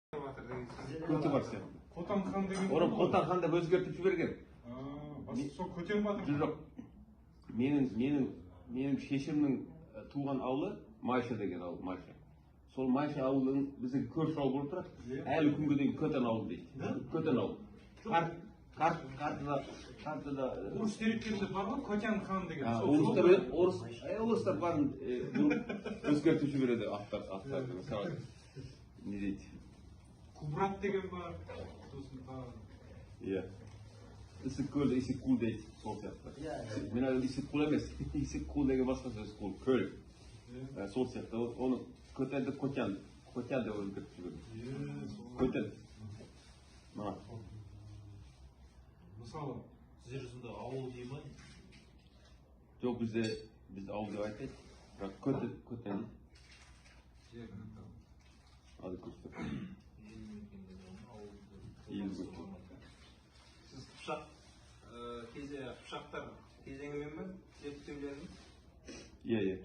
Көте бар сияқты. Қотан хан деген. Орын Қотан хан деп өзгертіп жіберген. Сол Көтен батыр. Жоқ. Менің шешемнің туған ауылы Майша деген ауыл, Майша. Сол Майша ауылының біздің көрші ауыл болып тұрады. Әлі күнге дейін Көтен ауылы дейді. Көтен ауыл. Картада орыс деректерінде бар ғой Көтен хан деген. Орыстар барын өзгертіп жібереді аттарды. Мысалы не дейді? Кубрат деген бар. Сосын тағы. Иә. Исіккөл, Исіккул дейді сол сияқты. Мен әлі Исіккул емес. Исіккул деген басқа сөз көл. Көл. Сол сияқты. Оны Көтенді Көтен деп өзгертіп жіберді. Көтен. Мына. Мысалы, сіздер жүзінде ауыл дей ма? Жоқ, бізде ауыл деп айтайды. Бірақ Көтен. Ады көстіп. Сіз пышақ кезде пышақтар кезеңімен бе зерттеулеріңіз? Иә.